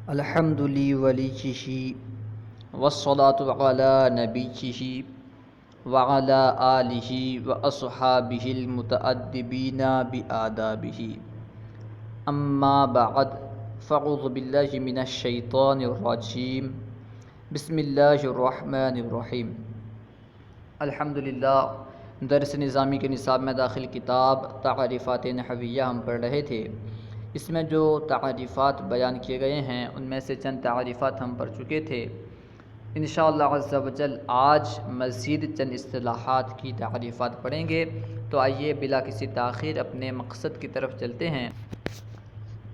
الحمد لله ولیہ والصلاة علی نبیہ وعلی آلہ واصحابہ المتعدبین بآدابہ اما بعد فاعوذ باللہ من الشیطان الرجیم بسم اللہ الرحمن الرحیم۔ الحمدللہ درس نظامی کے نصاب میں داخل کتاب تعریفات نحویہ ہم پڑھ رہے تھے۔ اس میں جو تعریفات بیان کیے گئے ہیں ان میں سے چند تعریفات ہم پڑھ چکے تھے۔ انشاءاللہ عز و جل آج مزید چند اصطلاحات کی تعریفات پڑھیں گے، تو آئیے بلا کسی تاخیر اپنے مقصد کی طرف چلتے ہیں۔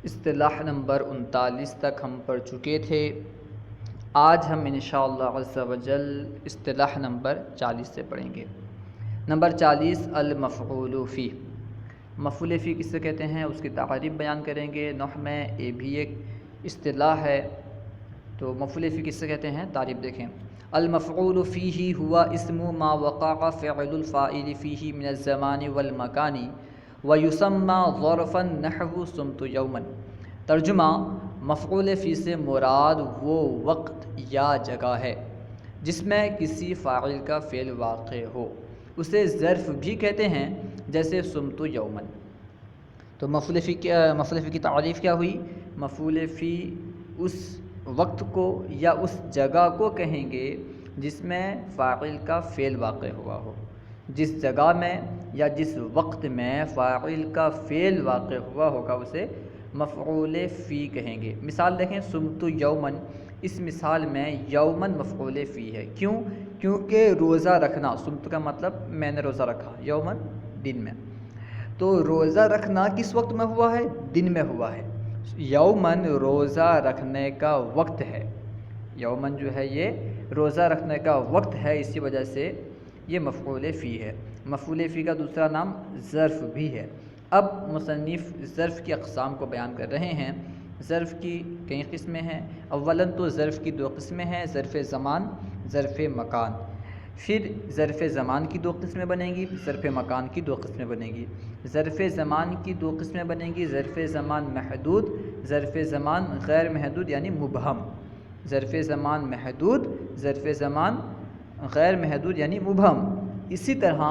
اصطلاح نمبر 39 تک ہم پڑھ چکے تھے۔ آج ہم انشاءاللہ عز و جل اصطلاح نمبر 40 سے پڑھیں گے۔ نمبر 40 المفعول فی۔ مفعول فی کس سے کہتے ہیں اس کی تعریف بیان کریں گے۔ نحو میں یہ بھی ایک اصطلاح ہے، تو مفعول فی کس سے کہتے ہیں تعریف دیکھیں۔ المفعول فیہ ہوا اسم ما وقع فعل الفاعل فیہ من الزمان والمکان ویسمى ظرفا نحو صمت یوما۔ ترجمہ: مفعول فی سے مراد وہ وقت یا جگہ ہے جس میں کسی فاعل کا فعل واقع ہو، اسے ظرف بھی کہتے ہیں، جیسے صمت یوما۔ تو مفعول فی کی تعریف کیا ہوئی؟ مفعول فی اس وقت کو یا اس جگہ کو کہیں گے جس میں فاعل کا فعل واقع ہوا ہو۔ جس جگہ میں یا جس وقت میں فاعل کا فعل واقع ہوا ہوگا اسے مفعول فی کہیں گے۔ مثال دیکھیں، صمت یوما، اس مثال میں یومن مفعول فی ہے۔ کیوں؟ کیونکہ روزہ رکھنا، صمت کا مطلب میں نے روزہ رکھا، یومن دن میں، تو روزہ رکھنا کس وقت میں ہوا ہے؟ دن میں ہوا ہے۔ یومن روزہ رکھنے کا وقت ہے، یومن جو ہے یہ روزہ رکھنے کا وقت ہے، اسی وجہ سے یہ مفعول فی ہے۔ مفعول فی کا دوسرا نام ظرف بھی ہے۔ اب مصنف ظرف کی اقسام کو بیان کر رہے ہیں۔ ظرف کی کئی قسمیں ہیں۔ اولاً تو ظرف کی 2 قسمیں ہیں، ظرف زمان، ظرف مکان۔ پھر ظرف زمان کی 2 قسمیں بنیں گی، ظرف مکان کی 2 قسمیں بنیں گی۔ ظرف زمان کی 2 قسمیں بنیں گی، ظرف زمان محدود، ظرف زمان غیر محدود یعنی مبہم۔ ظرف زمان محدود، ظرف زمان غیر محدود یعنی مبہم۔ اسی طرح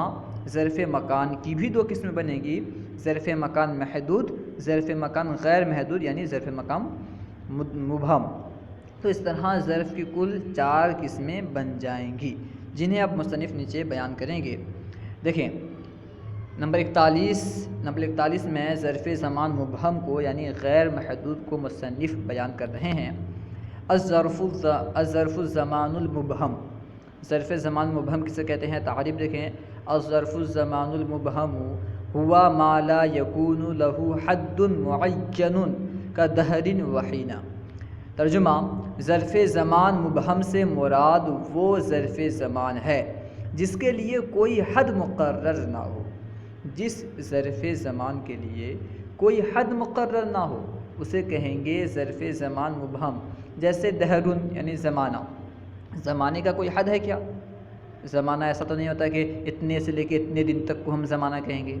ظرف مکان کی بھی 2 قسمیں بنیں گی، ظرف مکان محدود، ظرف مکان غیر محدود یعنی ظرف مکان مبہم۔ تو اس طرح ظرف کی کل 4 قسمیں بن جائیں گی، جنہیں اب مصنف نیچے بیان کریں گے۔ دیکھیں نمبر 41 میں ظرف زمان مبہم کو یعنی غیر محدود کو مصنف بیان کر رہے ہیں۔ الظرف الزمان المبہم۔ ظرف زمان مبہم کسے کہتے ہیں؟ تعریف دیکھیں۔ الظرف الزمان المبہم ہوا ما لا یکون له حد معین کدہر وحین۔ ترجمہ: ظرف زمان مبہم سے مراد وہ ظرف زمان ہے جس کے لیے کوئی حد مقرر نہ ہو۔ جس ظرف زمان کے لیے کوئی حد مقرر نہ ہو اسے کہیں گے ظرف زمان مبہم۔ جیسے دہرن یعنی زمانہ، زمانے کا کوئی حد ہے کیا؟ زمانہ ایسا تو نہیں ہوتا کہ اتنے سے لے کے اتنے دن تک کو ہم زمانہ کہیں گے،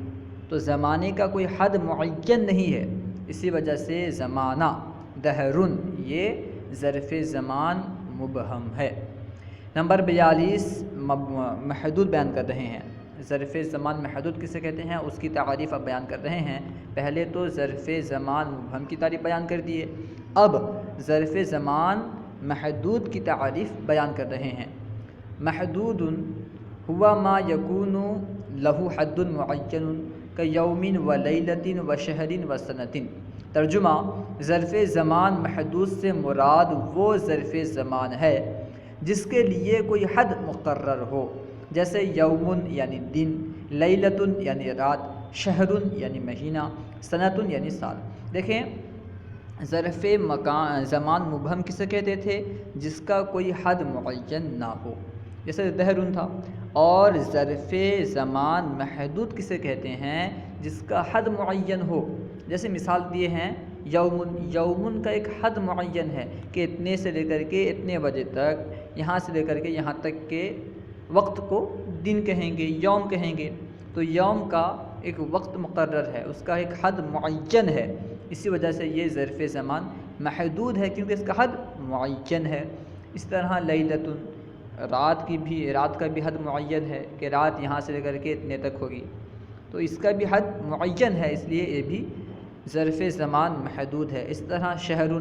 تو زمانے کا کوئی حد معین نہیں ہے، اسی وجہ سے زمانہ دہرن یہ ظرف زمان مبہم ہے۔ نمبر 42 محدود بیان کر رہے ہیں۔ ظرف زمان محدود کسے کہتے ہیں اس کی تعریف اب بیان کر رہے ہیں۔ پہلے تو ظرف زمان مبہم کی تعریف بیان کر دیے، اب ظرف زمان محدود کی تعریف بیان کر رہے ہیں۔ محدود ہوا ما یکون لہ حد معین کیوم ولیلۃ وشہر وسنۃ۔ ترجمہ: ظرف زمان محدود سے مراد وہ ظرف زمان ہے جس کے لیے کوئی حد مقرر ہو، جیسے یومن یعنی دن، لیلۃ یعنی رات، شہرن یعنی مہینہ، سنۃ یعنی سال۔ دیکھیں ظرف زمان مبہم کسے کہتے تھے؟ جس کا کوئی حد معین نہ ہو، جیسے دہرن تھا۔ اور ظرف زمان محدود کسے کہتے ہیں؟ جس کا حد معین ہو، جیسے مثال دیے ہیں یومن۔ یومن کا ایک حد معین ہے کہ اتنے سے لے کر کے اتنے بجے تک، یہاں سے لے کر کے یہاں تک کے وقت کو دن کہیں گے، یوم کہیں گے۔ تو یوم کا ایک وقت مقرر ہے، اس کا ایک حد معین ہے، اسی وجہ سے یہ ظرف زمان محدود ہے کیونکہ اس کا حد معین ہے۔ اس طرح لیلۃ، رات کا بھی حد معین ہے کہ رات یہاں سے لے کر کے اتنے تک ہوگی، تو اس کا بھی حد معین ہے، اس لیے یہ بھی ظرف زمان محدود ہے۔ اس طرح شہر،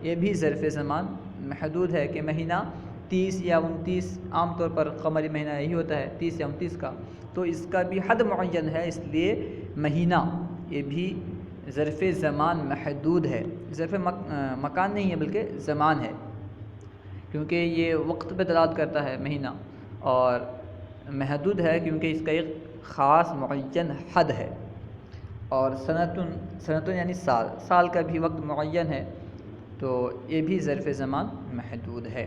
یہ بھی ظرف زمان محدود ہے کہ مہینہ 30 یا 29، عام طور پر قمری مہینہ یہی ہوتا ہے 30 یا 29 کا، تو اس کا بھی حد معین ہے، اس لیے مہینہ یہ بھی ظرف زمان محدود ہے، ظرف مکان نہیں ہے بلکہ زمان ہے، کیونکہ یہ وقت پہ دلالت کرتا ہے مہینہ، اور محدود ہے کیونکہ اس کا ایک خاص معین حد ہے۔ اور سنتن یعنی سال کا بھی وقت معین ہے، تو یہ بھی ظرف زمان محدود ہے۔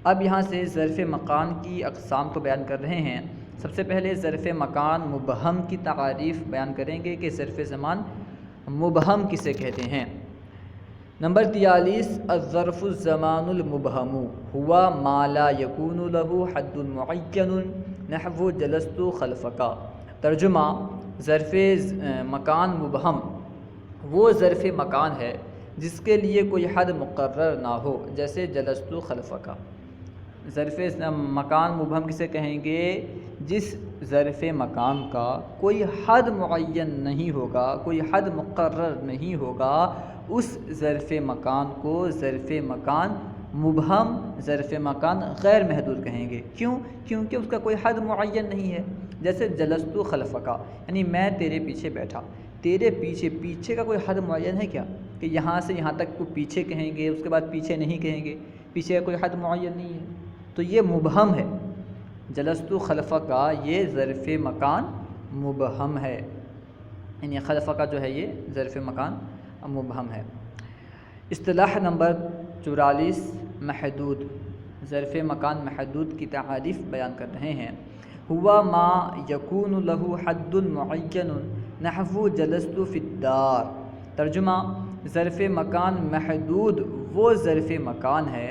اب یہاں سے ظرف مکان کی اقسام کو بیان کر رہے ہیں۔ سب سے پہلے ظرف مکان مبہم کی تعاریف بیان کریں گے کہ ظرف زمان مبہم کسے کہتے ہیں۔ نمبر 43، الظرف الزمان المبہم ہوا ما لا یکون له حد معین نحو جلست خلفک۔ ترجمہ، ظرف مکان مبہم وہ ظرف مکان ہے جس کے لیے کوئی حد مقرر نہ ہو، جیسے جلست خلفک۔ ظرف مکان مبہم کسے کہیں گے؟ جس ظرف مکان کا کوئی حد معین نہیں ہوگا، کوئی حد مقرر نہیں ہوگا، اس ظرف مکان کو ظرف مکان مبہم، ظرف مکان غیر محدود کہیں گے۔ کیوں؟ کیونکہ اس کا کوئی حد معین نہیں ہے۔ جیسے جلست خلفک، یعنی میں تیرے پیچھے بیٹھا، تیرے پیچھے کا کوئی حد معین ہے کیا کہ یہاں سے یہاں تک کو پیچھے کہیں گے، اس کے بعد پیچھے نہیں کہیں گے، پیچھے کا کوئی حد معین نہیں ہے، تو یہ مبہم ہے۔ جلست خلفک کا یہ ظرف مکان مبہم ہے، یعنی خلفک جو ہے یہ ظرف مکان مبہم ہے۔ اصطلاح نمبر 44، محدود، ظرف مکان محدود کی تعاریف بیان کر رہے ہیں۔ ہوا ما یکون له حد معین نحو جلست فی الدار۔ ترجمہ، ظرف مکان محدود وہ ظرف مکان ہے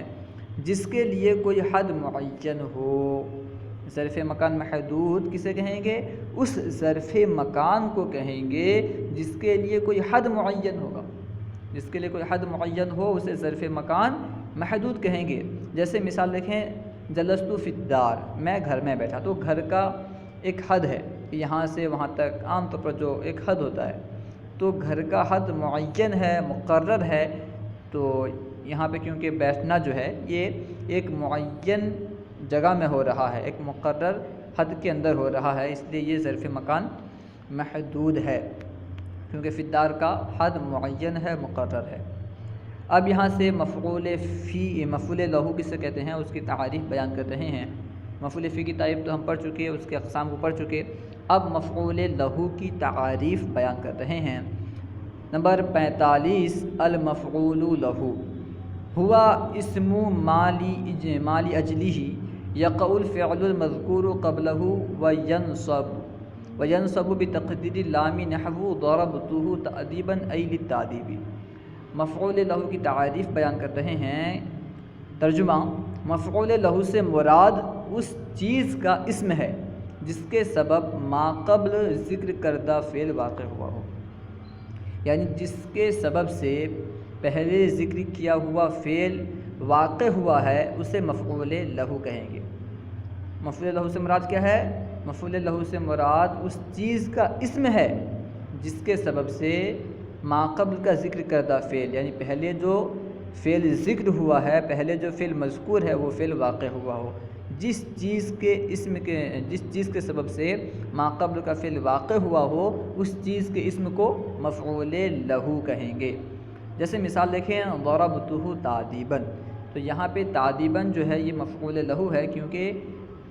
جس کے لیے کوئی حد معین ہو۔ ظرف مکان محدود کسے کہیں گے؟ اس ظرف مکان کو کہیں گے جس کے لیے کوئی حد معین ہوگا، جس کے لیے کوئی حد معین ہو اسے ظرف مکان محدود کہیں گے۔ جیسے مثال دیکھیں، جلست فی الدار، میں گھر میں بیٹھا، تو گھر کا ایک حد ہے کہ یہاں سے وہاں تک عام طور پر جو ایک حد ہوتا ہے، تو گھر کا حد معین ہے، مقرر ہے، تو یہاں پہ کیونکہ بیٹھنا جو ہے یہ ایک معین جگہ میں ہو رہا ہے، ایک مقرر حد کے اندر ہو رہا ہے، اس لیے یہ ظرف مکان محدود ہے، کیونکہ فی الدار کا حد معین ہے، مقرر ہے۔ اب یہاں سے مفعول لہو کسے کہتے ہیں اس کی تعاریف بیان کر رہے ہیں۔ مفعول فی کی تعریف تو ہم پڑھ چکے، اس کے اقسام کو پڑھ چکے، اب مفعول لہو کی تعاریف بیان کر رہے ہیں۔ نمبر 45، المفعول لہو ہوا اسم مالی اجلہ یقع الفعل المذکور قبلہ وینصب بتقدیر اللام نحو ضربتہ تأدیبا ای للتأدیب۔ مفعول لہو کی تعریف بیان کر رہے ہیں۔ ترجمہ، مفعول لہو سے مراد اس چیز کا اسم ہے جس کے سبب ما قبل ذکر کردہ فعل واقع ہوا ہو، یعنی جس کے سبب سے پہلے ذکر کیا ہوا فعل واقع ہوا ہے اسے مفعول لہو کہیں گے۔ مفعول لہو سے مراد کیا ہے؟ مفعول لہو سے مراد اس چیز کا اسم ہے جس کے سبب سے ما قبل کا ذکر کردہ فعل، یعنی پہلے جو فعل ذکر ہوا ہے، پہلے جو فعل مذکور ہے وہ فعل واقع ہوا ہو، جس چیز کے سبب سے ما قبل کا فعل واقع ہوا ہو اس چیز کے اسم کو مفعول لہو کہیں گے۔ جیسے مثال دیکھیں، ضربتہ تادیباً، تو یہاں پہ تادیباً جو ہے یہ مفعول لہو ہے، کیونکہ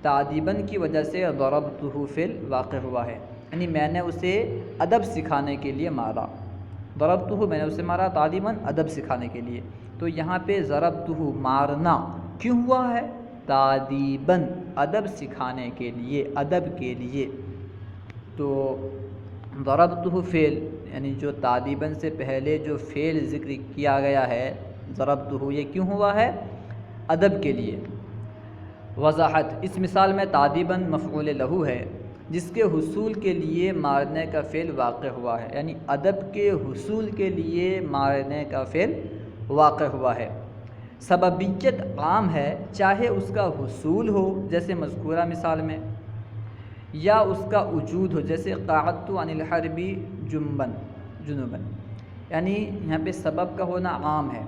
تادیباً کی وجہ سے ضربتہ فعل واقع ہوا ہے، یعنی میں نے اسے ادب سکھانے کے لیے مارا۔ ضربتہ میں نے اسے مارا، تادیباً ادب سکھانے کے لیے، تو یہاں پہ ضربتہ مارنا کیوں ہوا ہے؟ تادیباً ادب سکھانے کے لیے، ادب کے لیے۔ تو ضربتہ فعل یعنی جو تادیباً سے پہلے جو فعل ذکر کیا گیا ہے ضربتہ، یہ کیوں ہوا ہے؟ ادب کے لیے۔ وضاحت، اس مثال میں تادیباً مفعول لہو ہے جس کے حصول کے لیے مارنے کا فعل واقع ہوا ہے، یعنی ادب کے حصول کے لیے مارنے کا فعل واقع ہوا ہے۔ سببیت عام ہے، چاہے اس کا حصول ہو جیسے مذکورہ مثال میں، یا اس کا وجود ہو جیسے قعدت عن الحرب جنوباً، یعنی یہاں پہ سبب کا ہونا عام ہے،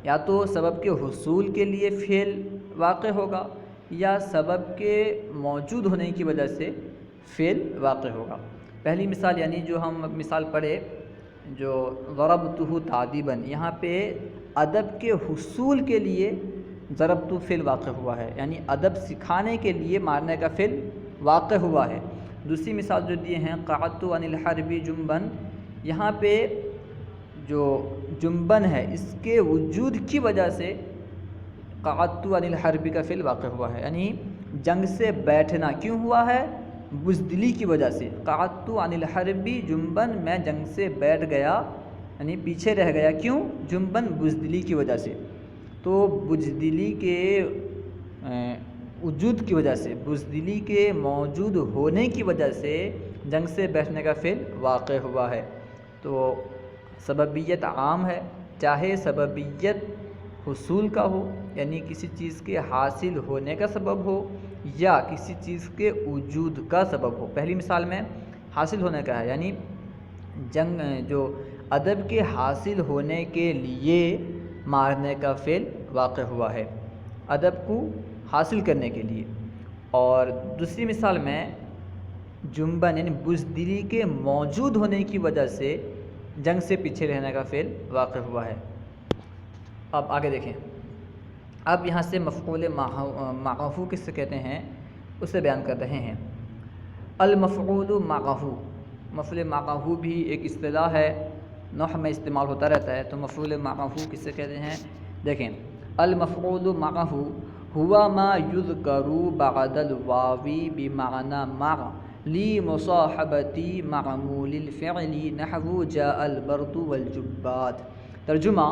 یا تو سبب کے حصول کے لیے فعل واقع ہوگا یا سبب کے موجود ہونے کی وجہ سے فعل واقع ہوگا۔ پہلی مثال یعنی جو ہم مثال پڑھے جو ضربتہ تعدیباً، یہاں پہ ادب کے حصول کے لیے ضربت فعل واقع ہوا ہے، یعنی ادب سکھانے کے لیے مارنے کا فعل واقع ہوا ہے۔ دوسری مثال جو دیے ہیں قعدت عن الحرب جنباً، یہاں پہ جو جنباً ہے اس کے وجود کی وجہ سے قعدت عن الحرب کا فعل واقع ہوا ہے، یعنی جنگ سے بیٹھنا کیوں ہوا ہے؟ بزدلی کی وجہ سے۔ قعدت عن الحرب جنباً، میں جنگ سے بیٹھ گیا یعنی پیچھے رہ گیا، کیوں؟ جنباً، بزدلی کی وجہ سے۔ تو بزدلی کے وجود کی وجہ سے، بزدلی کے موجود ہونے کی وجہ سے جنگ سے بیٹھنے کا فعل واقع ہوا ہے۔ تو سببیت عام ہے، چاہے سببیت حصول کا ہو یعنی کسی چیز کے حاصل ہونے کا سبب ہو یا کسی چیز کے وجود کا سبب ہو۔ پہلی مثال میں حاصل ہونے کا ہے، یعنی جنگ جو ادب کے حاصل ہونے کے لیے مارنے کا فعل واقع ہوا ہے، ادب کو حاصل کرنے کے لیے۔ اور دوسری مثال میں جنباً یعنی بزدلی کے موجود ہونے کی وجہ سے جنگ سے پیچھے رہنے کا فعل واقع ہوا ہے۔ اب آگے دیکھیں، اب یہاں سے مفعول معه کس سے کہتے ہیں اسے بیان کر رہے ہیں۔ المفعول معه، مفعول معه بھی ایک اصطلاح ہے، نحو میں استعمال ہوتا رہتا ہے، تو مفعول معه کس سے کہتے ہیں؟ دیکھیں، المفعول معه هو ما يذكر بعد الواو بمعنى مع لمصاحبة معمول الفعل نحو جاء البرد والجبات۔ ترجمہ،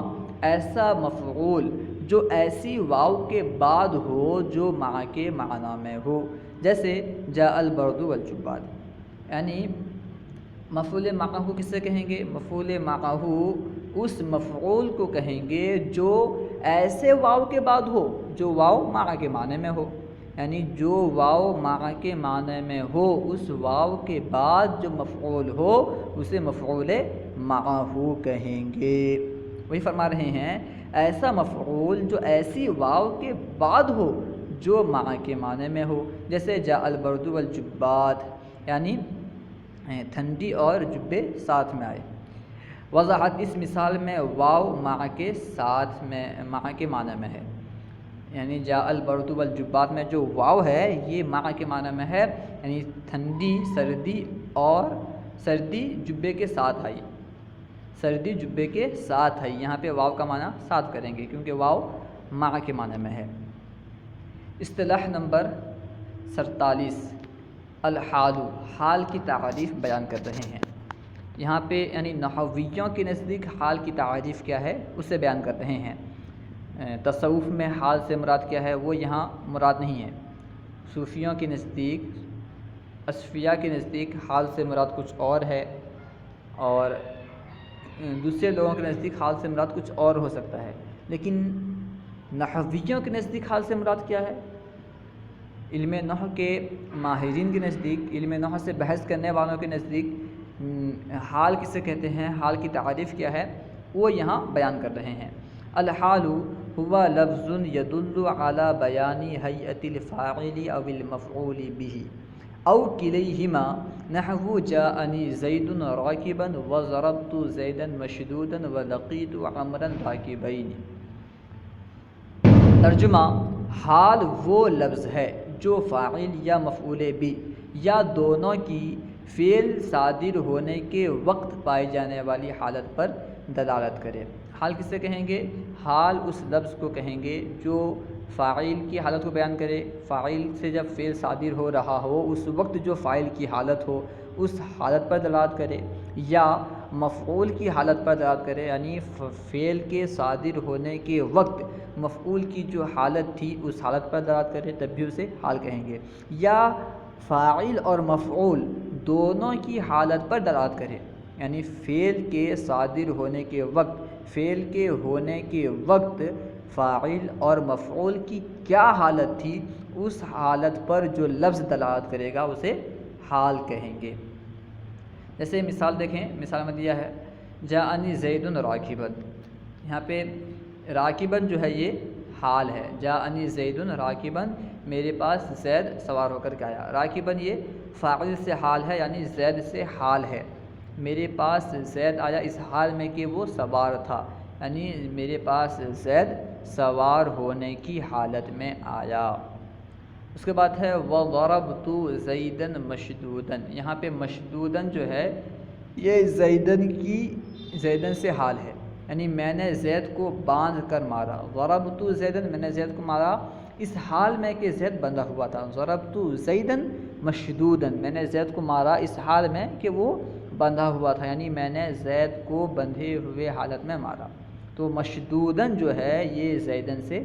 ایسا مفعول جو ایسی واو کے بعد ہو جو مع کے معنی میں ہو، جیسے جاء البرد والجبات۔ یعنی مفعول معه کس سے کہیں گے؟ مفعول معه اس مفعول کو کہیں گے جو ایسے واو کے بعد ہو جو واو مع کے معنی میں ہو، یعنی جو واو مع کے معنی میں ہو اس واو کے بعد جو مفعول ہو اسے مفعول معه کہیں گے۔ وہی فرما رہے ہیں ایسا مفعول جو ایسی واو کے بعد ہو جو مع کے معنی میں ہو، جیسے جاء البرد والجبات، یعنی ٹھنڈی اور جبے ساتھ میں آئے۔ وضاحت، اس مثال میں واو مع کے ساتھ میں مع کے معنی میں ہے، یعنی جاء البرد والجبات میں جو واو ہے یہ مع کے معنی میں ہے، یعنی ٹھنڈی، سردی اور سردی جبے کے ساتھ آئی، سردی جبے کے ساتھ آئی۔ یہاں پہ واو کا معنی ساتھ کریں گے کیونکہ واو مع کے معنی میں ہے۔ اصطلاح نمبر 47، الحال، حال کی تعریف بیان کر رہے ہیں۔ یہاں پہ یعنی نحویوں کے نزدیک حال کی تعریف کیا ہے اسے بیان کر رہے ہیں۔ تصوف میں حال سے مراد کیا ہے وہ یہاں مراد نہیں ہے۔ صوفیوں کے نزدیک، اصفیاء کے نزدیک حال سے مراد کچھ اور ہے، اور دوسرے لوگوں کے نزدیک حال سے مراد کچھ اور ہو سکتا ہے، لیکن نحویوں کے نزدیک حال سے مراد کیا ہے؟ علم نحو کے ماہرین کے نزدیک، علم نحو سے بحث کرنے والوں کے نزدیک حال کسے کہتے ہیں، حال کی تعریف کیا ہے وہ یہاں بیان کر رہے ہیں۔ الحال هو لفظ يدل على بیان هیئۃ الفاعل او المفعول به او کلیہما، نحو جاءنی زید راکبا وضربت زیدا مشدودا ولقیت عمرا راکبین۔ ترجمہ، حال وہ لفظ ہے جو فاعل یا مفعول بھی یا دونوں کی فعل صادر ہونے کے وقت پائی جانے والی حالت پر دلالت کرے۔ حال کسے کہیں گے؟ حال اس لفظ کو کہیں گے جو فاعل کی حالت کو بیان کرے، فاعل سے جب فعل صادر ہو رہا ہو اس وقت جو فاعل کی حالت ہو اس حالت پر دلالت کرے، یا مفعول کی حالت پر دلالت کرے، یعنی فعل کے صادر ہونے کے وقت مفعول کی جو حالت تھی اس حالت پر دلالت کرے تب بھی اسے حال کہیں گے، یا فاعل اور مفعول دونوں کی حالت پر دلالت کرے، یعنی فعل کے صادر ہونے کے وقت فعل کے ہونے کے وقت فاعل اور مفعول کی کیا حالت تھی، اس حالت پر جو لفظ دلالت کرے گا اسے حال کہیں گے۔ جیسے مثال دیکھیں، مثال میں دیا ہے جاءنی زید راکبن، یہاں پہ راکبن جو ہے یہ حال ہے، جاءنی زید راکبن، میرے پاس زید سوار ہو کر کے آیا۔ راکبن یہ فاعل سے حال ہے، یعنی زید سے حال ہے، میرے پاس زید آیا اس حال میں کہ وہ سوار تھا، یعنی میرے پاس زید سوار ہونے کی حالت میں آیا۔ اس کے بعد ہے وَضَرَبْتُ زَيْدًا مَشْدُودًا، یہاں پہ مشدوداً جو ہے یہ زیدن سے حال ہے، یعنی میں نے زید کو باندھ کر مارا۔ ضربت زیدن، میں نے زید کو مارا اس حال میں کہ زید بندھا ہوا تھا۔ ضربت زیدًا مشدوداً، میں نے زید کو مارا اس حال میں کہ وہ بندھا ہوا تھا، یعنی میں نے زید کو بندھے ہوئے حالت میں مارا۔ تو مشدوداً جو ہے یہ زیدن سے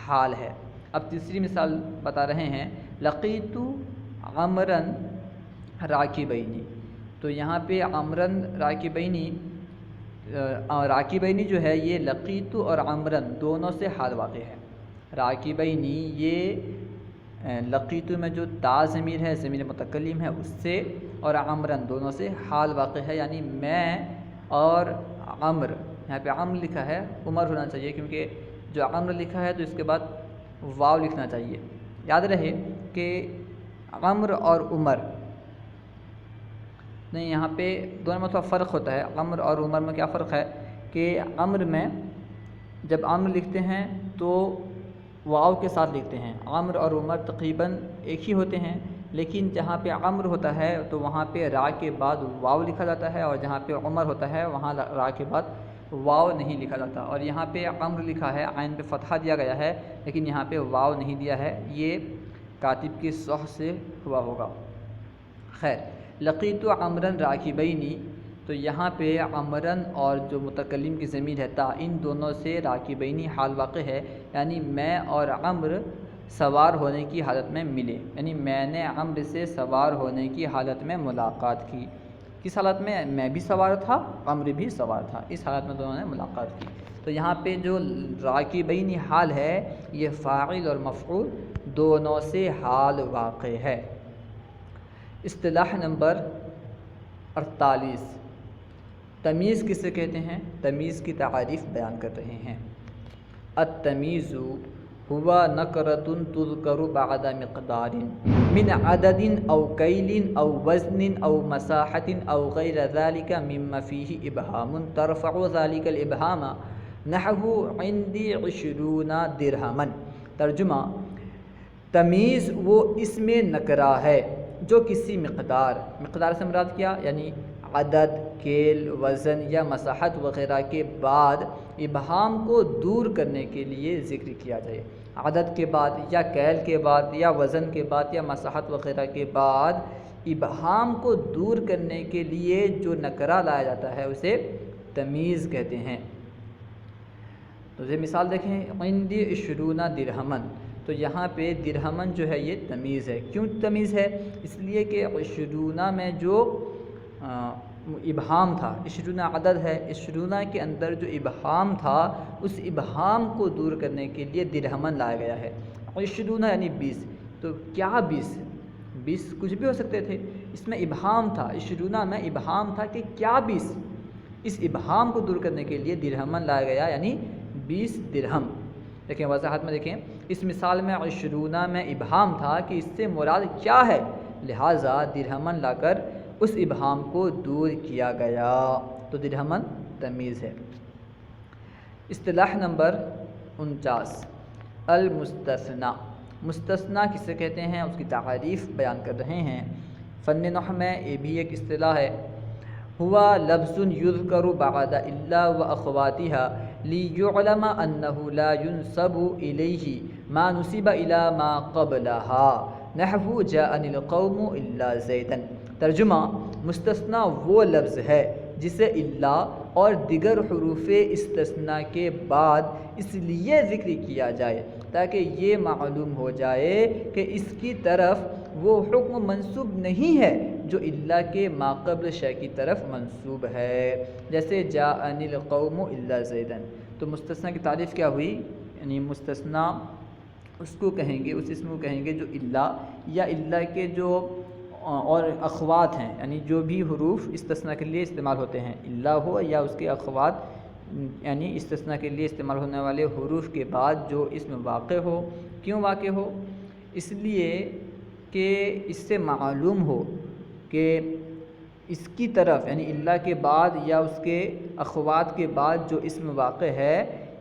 حال ہے۔ اب تیسری مثال بتا رہے ہیں، لقیت عمرا راکبین، تو یہاں پہ عمرا راکبین جو ہے یہ لقیت اور عمرا دونوں سے حال واقع ہے۔ راکبین یہ لقیت میں جو تا ضمیر ہے، ضمیر متکلم ہے، اس سے، اور عمرا دونوں سے حال واقع ہے، یعنی میں اور عمر، یہاں پہ عمر لکھا ہے، عمر ہونا چاہیے کیونکہ جو عمر لکھا ہے تو اس کے بعد واو لکھنا چاہیے۔ یاد رہے کہ عمر اور عمر نہیں، یہاں پہ دونوں میں تھوڑا فرق ہوتا ہے۔ عمر اور عمر میں کیا فرق ہے کہ عمر میں جب عمر لکھتے ہیں تو واو کے ساتھ لکھتے ہیں، عمر اور عمر تقریباً ایک ہی ہوتے ہیں، لیکن جہاں پہ عمر ہوتا ہے تو وہاں پہ را کے بعد واو لکھا جاتا ہے، اور جہاں پہ عمر ہوتا ہے وہاں را کے بعد واو نہیں لکھا جاتا۔ اور یہاں پہ عمر لکھا ہے، عین پہ فتحہ دیا گیا ہے، لیکن یہاں پہ واو نہیں دیا ہے، یہ کاتب کی صح سے ہوا ہوگا۔ خیر، لقیت عمرا راکبین، تو یہاں پہ عمرا اور جو متکلم کی ضمیر ہے تا، ان دونوں سے راکبین حال واقع ہے، یعنی میں اور عمر سوار ہونے کی حالت میں ملے، یعنی میں نے عمر سے سوار ہونے کی حالت میں ملاقات کی۔ کس حالت میں بھی سوار تھا، عمر بھی سوار تھا، اس حالت میں دونوں نے ملاقات کی۔ تو یہاں پہ جو راکبین حال ہے یہ فاعل اور مفعول دونوں سے حال واقع ہے۔ اصطلاح نمبر 48، تمیز کسے کہتے ہیں؟ تمیز کی تعریف بیان کر رہے ہیں۔ التمیز هو نکرۃ تذکر بعد مقدار من عدد او کیل او وزن او مساحت او غیر ذلك مما فيه ابہام ترفع ذلك الابہام نحو عندی 20 درہما۔ ترجمہ، تمیز وہ اسم نکرہ ہے جو کسی مقدار سے مراد کیا، یعنی عدد، کیل، وزن یا مساحت وغیرہ کے بعد ابہام کو دور کرنے کے لیے ذکر کیا جائے۔ عدد کے بعد یا کیل کے بعد یا وزن کے بعد یا مساحت وغیرہ کے بعد ابہام کو دور کرنے کے لیے جو نکرہ لایا جاتا ہے اسے تمیز کہتے ہیں۔ تو یہ مثال دیکھیں، عندی 20 درہما، تو یہاں پہ درہمن جو ہے یہ تمیز ہے۔ کیوں تمیز ہے؟ اس لیے کہ 20 میں جو ابہام تھا، 20 عدد ہے، 20 کے اندر جو ابہام تھا اس ابہام کو دور کرنے کے لیے درہمن لایا گیا ہے۔ 20 یعنی 20، تو کیا 20 کچھ بھی ہو سکتے تھے، اس میں ابہام تھا، 20 میں ابہام تھا کہ کیا 20، اس ابہام کو دور کرنے کے لیے درہمن لایا گیا، یعنی 20 درہم۔ دیکھیں وضاحت میں دیکھیں، اس مثال میں 20 میں ابہام تھا کہ اس سے مراد کیا ہے، لہٰذا درہمن لا کر اس ابہام کو دور کیا گیا، تو درہمن تمیز ہے۔ اصطلاح نمبر 49، المستثنی، مستثنی کسے کہتے ہیں اس کی تعریف بیان کر رہے ہیں۔ فن نحو میں یہ بھی ایک اصطلاح ہے۔ ہوا لفظ یذکر بعد الا واخواتها لیعلم انه لا ينسب الیہ ما نسب الى ما قبلها نحو جاءنی القوم الا زیدا۔ ترجمہ، مستثنی وہ لفظ ہے جسے الا اور دیگر حروف استثناء کے بعد اس لیے ذکر کیا جائے تاکہ یہ معلوم ہو جائے کہ اس کی طرف وہ حکم منسوب نہیں ہے جو الا کے ماقبل شے کی طرف منسوب ہے، جیسے جاءنی القوم الا زیدن، تو مستثنی کی تعریف کیا ہوئی؟ یعنی مستثنی اس کو کہیں گے، اس اسم کو کہیں گے جو الا یا الا کے جو اور اخوات ہیں، یعنی جو بھی حروف استثناء کے لیے استعمال ہوتے ہیں، الا ہو یا اس کے اخوات، یعنی استثناء کے لیے استعمال ہونے والے حروف کے بعد جو اسم واقع ہو۔ کیوں واقع ہو؟ اس لیے کہ اس سے معلوم ہو کہ اس کی طرف، یعنی الا کے بعد یا اس کے اخوات کے بعد جو اسم واقع ہے،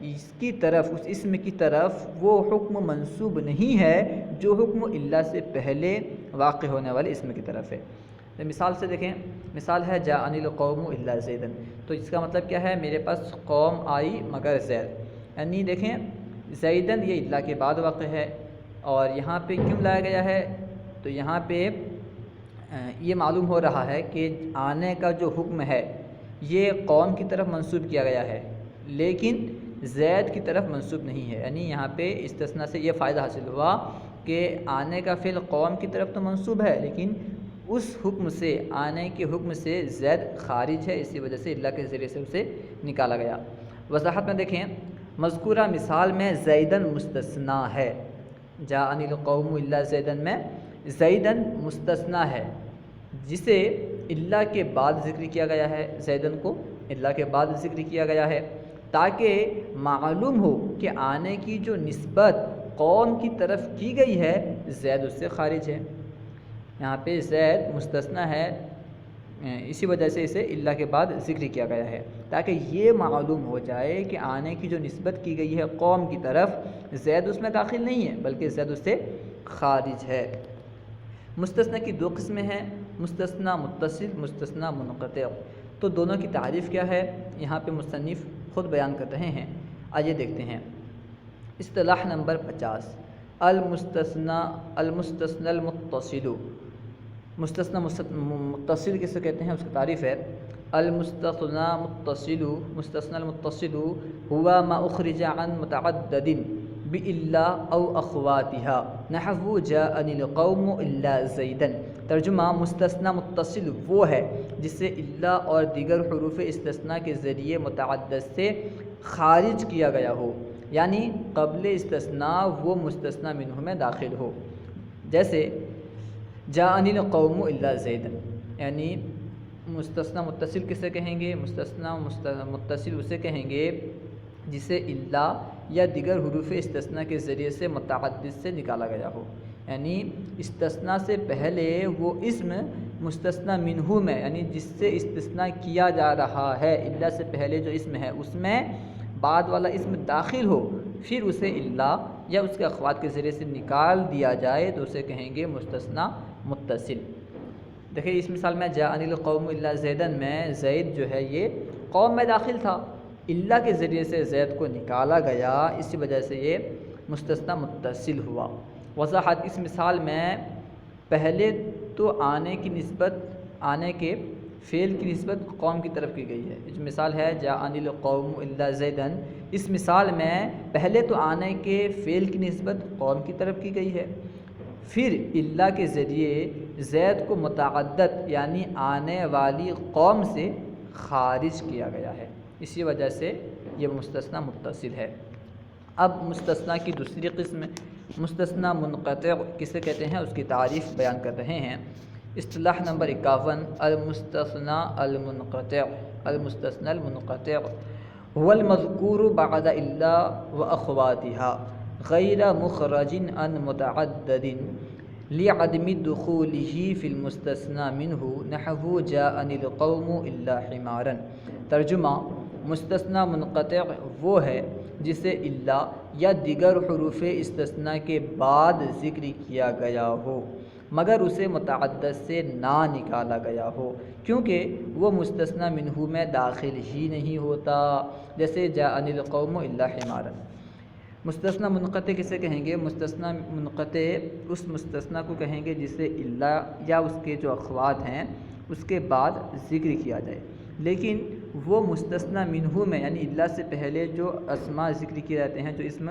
اس کی طرف، اس اسم کی طرف وہ حکم منسوب نہیں ہے جو حکم الا سے پہلے واقع ہونے والے اسم کی طرف ہے۔ مثال سے دیکھیں، مثال ہے جاءنی القوم الا زیدن، تو اس کا مطلب کیا ہے؟ میرے پاس قوم آئی مگر زید، یعنی دیکھیں زیدن یہ الا کے بعد واقع ہے، اور یہاں پہ کیوں لایا گیا ہے؟ تو یہاں پہ یہ معلوم ہو رہا ہے کہ آنے کا جو حکم ہے یہ قوم کی طرف منسوب کیا گیا ہے لیکن زید کی طرف منسوب نہیں ہے، یعنی یہاں پہ استثناء سے یہ فائدہ حاصل ہوا کہ آنے کا فعل قوم کی طرف تو منسوب ہے لیکن اس حکم سے، آنے کے حکم سے زید خارج ہے، اسی وجہ سے اللہ کے ذریعے سے اسے نکالا گیا۔ وضاحت میں دیکھیں، مذکورہ مثال میں زیدن مستثنیٰ ہے، جاءنی القوم الا زیدن میں زیدن مستثنیٰ ہے جسے اللہ کے بعد ذکر کیا گیا ہے، زیدن کو اللہ کے بعد ذکر کیا گیا ہے تاکہ معلوم ہو کہ آنے کی جو نسبت قوم کی طرف کی گئی ہے زید اس سے خارج ہے۔ یہاں پہ زید مستثنیٰ ہے، اسی وجہ سے اسے اللہ کے بعد ذکر کیا گیا ہے تاکہ یہ معلوم ہو جائے کہ آنے کی جو نسبت کی گئی ہے قوم کی طرف، زید اس میں داخل نہیں ہے بلکہ زید اس سے خارج ہے۔ مستثنیٰ کی دو قسمیں ہیں، مستثنیٰ متصل، مستثنیٰ منقطع، تو دونوں کی تعریف کیا ہے یہاں پہ مصنف خود بیان کر رہے ہیں، آئیے دیکھتے ہیں۔ اصطلاح نمبر 50، المستثنیٰ المتصل۔ مستثنیٰ متصل کسے کہتے ہیں؟ اس کی تعریف ہے المستثنیٰ متصل، مستثنیٰ المتصل ہوا ما اخرج عن متعدد بإلا او اخواتها نحو جاءنی القوم الا زیدن۔ ترجمہ، مستثنیٰ متصل وہ ہے جسے الا اور دیگر حروف استثناء کے ذریعے متعدد سے خارج کیا گیا ہو، یعنی قبل استثناء وہ مستثنیٰ منہ میں داخل ہو، جیسے جاءنی القوم الا زیدن، یعنی مستثنیٰ متصل کسے کہیں گے؟ مستثنیٰ متصل اسے کہیں گے جسے الا یا دیگر حروف استثناء کے ذریعے سے متعدد سے نکالا گیا ہو، یعنی استثناء سے پہلے وہ اسم مستثنیٰ منہ میں، یعنی جس سے استثناء کیا جا رہا ہے، الا سے پہلے جو اسم ہے اس میں بعد والا اسم داخل ہو، پھر اسے الا یا اس کے اخوات کے ذریعے سے نکال دیا جائے تو اسے کہیں گے مستثنیٰ متصل۔ دیکھیں اس مثال میں جاءنی القوم الا زیدن میں زید جو ہے یہ قوم میں داخل تھا، الا کے ذریعے سے زید کو نکالا گیا، اسی وجہ سے یہ مستثنیٰ متصل ہوا۔ وضاحت، اس مثال میں پہلے تو آنے کی نسبت، آنے کے فعل کی نسبت قوم کی طرف کی گئی ہے۔ اس مثال ہے جاءنی القوم الا زیدن، اس مثال میں پہلے تو آنے کے فعل کی نسبت قوم کی طرف کی گئی ہے، پھر الا کے ذریعے زید کو متعدد یعنی آنے والی قوم سے خارج کیا گیا ہے، اسی وجہ سے یہ مستثنیٰ متصل ہے۔ اب مستثنیٰ کی دوسری قسم مستثنیٰ منقطع کسے کہتے ہیں اس کی تعریف بیان کر رہے ہیں۔ اصطلاح نمبر 51، المستثنیٰ المنقطع۔ المستثنیٰ المنقطع هو المذکور بعد الا واخواتها غیر مخرج عن متعدد لعدم دخوله في المستثنى منه نحو جاءنی القوم الا حمارا۔ ترجمہ، مستثنیٰ منقطع وہ ہے جسے الا یا دیگر حروف استثناء کے بعد ذکر کیا گیا ہو مگر اسے متعدد سے نہ نکالا گیا ہو، کیونکہ وہ مستثنیٰ منہ میں داخل ہی نہیں ہوتا، جیسے جاءنی القوم الا حمارا۔ مستثنیٰ منقطع کسے کہیں گے؟ مستثنیٰ منقطع اس مستثنیٰ کو کہیں گے جسے الا یا اس کے جو اخوات ہیں اس کے بعد ذکر کیا جائے لیکن وہ مستثنی منہ میں یعنی اللہ سے پہلے جو اسماء ذکر کیے جاتے ہیں، جو اسم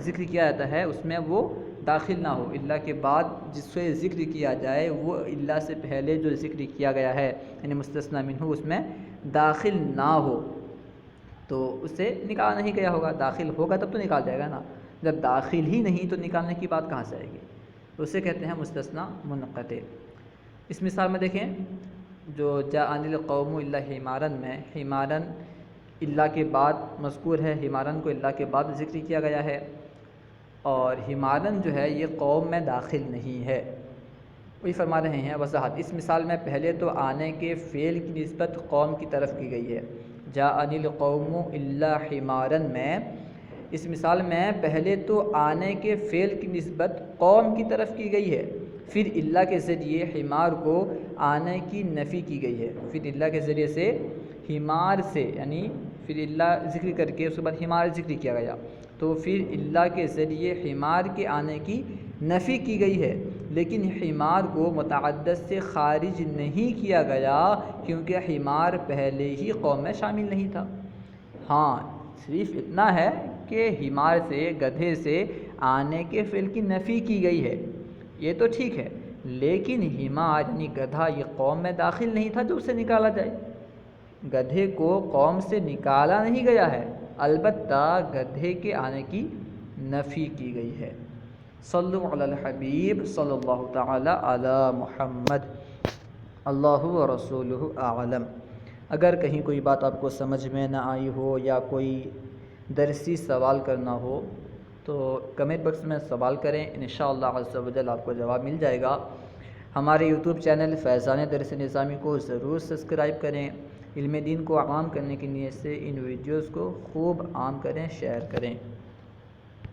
ذکر کیا جاتا ہے اس میں وہ داخل نہ ہو، اللہ کے بعد جس سے ذکر کیا جائے وہ اللہ سے پہلے جو ذکر کیا گیا ہے یعنی مستثنی منہ اس میں داخل نہ ہو تو اسے نکالا نہیں گیا ہوگا۔ داخل ہوگا تب تو نکال جائے گا نا، جب داخل ہی نہیں تو نکالنے کی بات کہاں سے آئے گی؟ تو اسے کہتے ہیں مستثنی منقطع۔ اس مثال میں دیکھیں جو جاءنی القوم الا حمارا میں حمارا اللہ کے بعد مذکور ہے، حمارا کو اللہ کے بعد ذکر کیا گیا ہے، اور حمارا جو ہے یہ قوم میں داخل نہیں ہے۔ وہی فرما رہے ہیں وضاحت، اس مثال میں پہلے تو آنے کے فعل کی نسبت قوم کی طرف کی گئی ہے۔ جاءنی القوم الا حمارا میں اس مثال میں پہلے تو آنے کے فعل کی نسبت قوم کی طرف کی گئی ہے، پھر اللہ کے ذریعے حمار کو آنے کی نفی کی گئی ہے۔ پھر اللہ کے ذریعے سے حمار سے یعنی پھر اللہ ذکر کر کے اس کے بعد حمار ذکر کیا گیا، تو پھر اللہ کے ذریعے حمار کے آنے کی نفی کی گئی ہے، لیکن حمار کو متعدد سے خارج نہیں کیا گیا کیونکہ حمار پہلے ہی قوم میں شامل نہیں تھا۔ ہاں صرف اتنا ہے کہ حمار سے گدھے سے آنے کے فعل کی نفی کی گئی ہے، یہ تو ٹھیک ہے، لیکن حمار یعنی گدھا یہ قوم میں داخل نہیں تھا جو اسے نکالا جائے۔ گدھے کو قوم سے نکالا نہیں گیا ہے، البتہ گدھے کے آنے کی نفی کی گئی ہے۔ صلو علی الحبیب صلی اللہ تعالی علی محمد، اللہ و رسولہ اعلم۔ اگر کہیں کوئی بات آپ کو سمجھ میں نہ آئی ہو یا کوئی درسی سوال کرنا ہو تو کمنٹ باکس میں سوال کریں، انشاءاللہ عز و جل آپ کو جواب مل جائے گا۔ ہمارے یوٹیوب چینل فیضان درس نظامی کو ضرور سبسکرائب کریں، علم دین کو عام کرنے کی نیت سے ان ویڈیوز کو خوب عام کریں، شیئر کریں۔